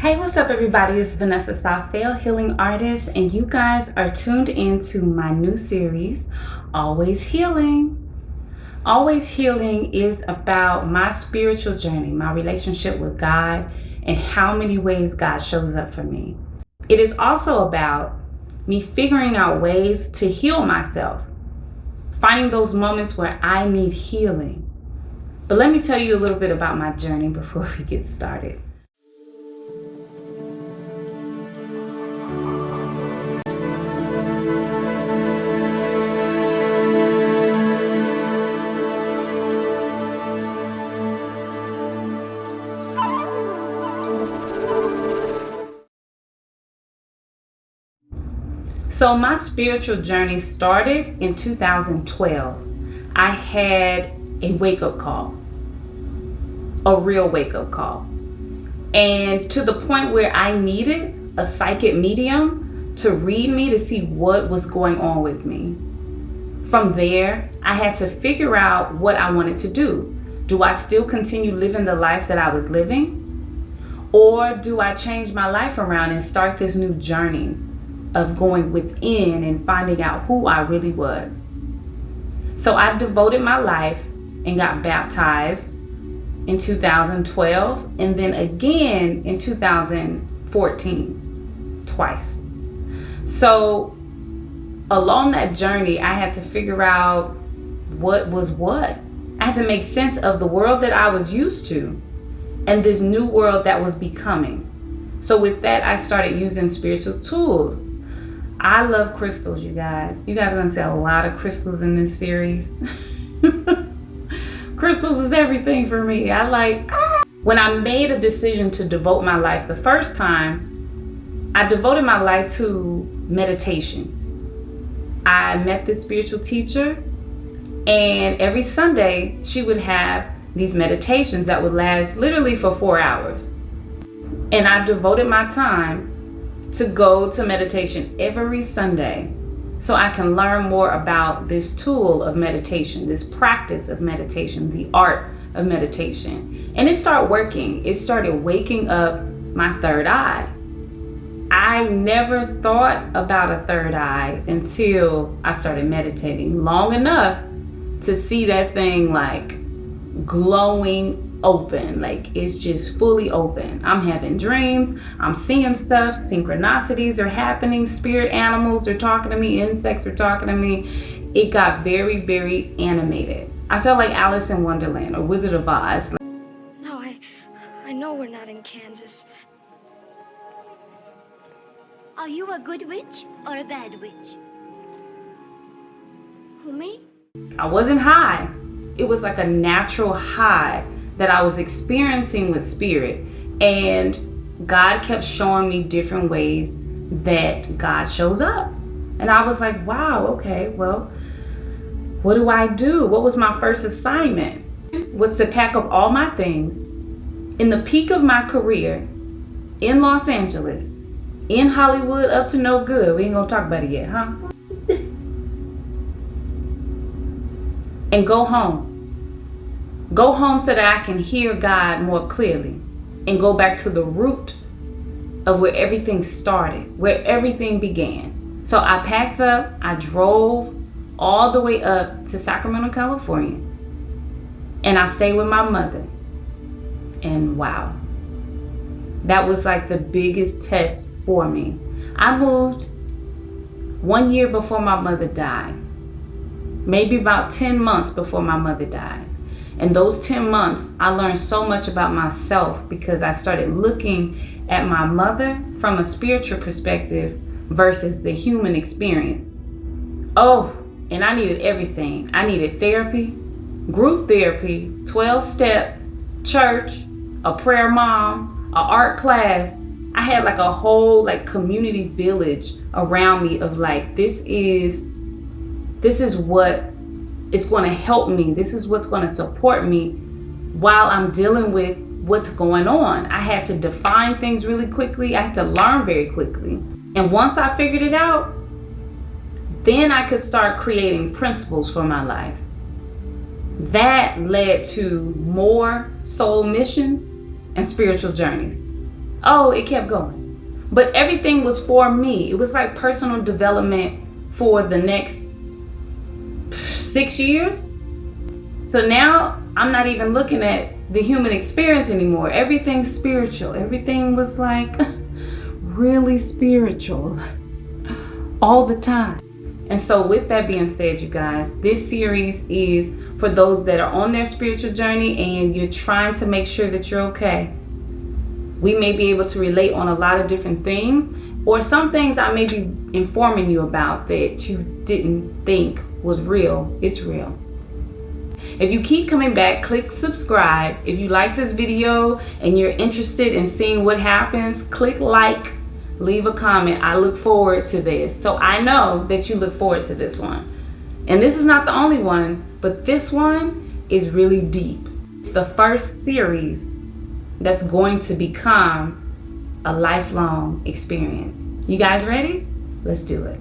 Hey, what's up, everybody? It's Vanessa Southfield, healing artist, and you guys are tuned into my new series, Always Healing. Always Healing is about my spiritual journey, my relationship with God, and how many ways God shows up for me. It is also about me figuring out ways to heal myself, finding those moments where I need healing. But let me tell you a little bit about my journey before we get started. So my spiritual journey started in 2012. I had a wake-up call, a real wake-up call. And to the point where I needed a psychic medium to read me to see what was going on with me. From there, I had to figure out what I wanted to do. Do I still continue living the life that I was living? Or do I change my life around and start this new journey of going within and finding out who I really was? So I devoted my life and got baptized in 2012 and then again in 2014, twice. So along that journey, I had to figure out what was what. I had to make sense of the world that I was used to and this new world that was becoming. So with that, I started using spiritual tools. I love crystals, you guys. You guys are going to see a lot of crystals in this series. Crystals is everything for me. When I made a decision to devote my life the first time, I devoted my life to meditation. I met this spiritual teacher, and every Sunday she would have these meditations that would last literally for 4 hours. And I devoted my time to go to meditation every Sunday so I can learn more about this tool of meditation, this practice of meditation, the art of meditation. And it started working. It started waking up my third eye. I never thought about a third eye until I started meditating long enough to see that thing like glowing open, like it's just fully open. I'm having dreams, I'm seeing stuff, synchronicities are happening, spirit animals are talking to me, insects are talking to me. It got very, very animated. I felt like Alice in Wonderland or Wizard of Oz. No, I know we're not in Kansas. Are you a good witch or a bad witch? Who, me? I wasn't high. It was like a natural high that I was experiencing with spirit, and God kept showing me different ways that God shows up. And I was like, wow, okay, well, what do I do? What was my first assignment? Was to pack up all my things in the peak of my career in Los Angeles, in Hollywood, up to no good. We ain't gonna talk about it yet, huh? And go home. Go home so that I can hear God more clearly and go back to the root of where everything started, where everything began. So I packed up, I drove all the way up to Sacramento, California, and I stayed with my mother. And wow, that was like the biggest test for me. I moved 1 year before my mother died, maybe about 10 months before my mother died. And those 10 months, I learned so much about myself because I started looking at my mother from a spiritual perspective versus the human experience. Oh, and I needed everything. I needed therapy, group therapy, 12-step, church, a prayer mom, an art class. I had like a whole like community village around me of like, this is what it's going to help me. This is what's going to support me while I'm dealing with what's going on. I had to define things really quickly. I had to learn very quickly. And once I figured it out, then I could start creating principles for my life. That led to more soul missions and spiritual journeys. Oh, it kept going. But everything was for me. It was like personal development for the next 6 years. So now I'm not even looking at the human experience anymore. Everything's spiritual. Everything was like really spiritual all the time. And so with that being said, you guys, this series is for those that are on their spiritual journey and you're trying to make sure that you're okay. We may be able to relate on a lot of different things, or some things I may be informing you about that you didn't think was real. It's real. If you keep coming back, click subscribe. If you like this video and you're interested in seeing what happens, click like, leave a comment. I look forward to this. So I know that you look forward to this one. And this is not the only one, but this one is really deep. It's the first series that's going to become a lifelong experience. You guys ready? Let's do it.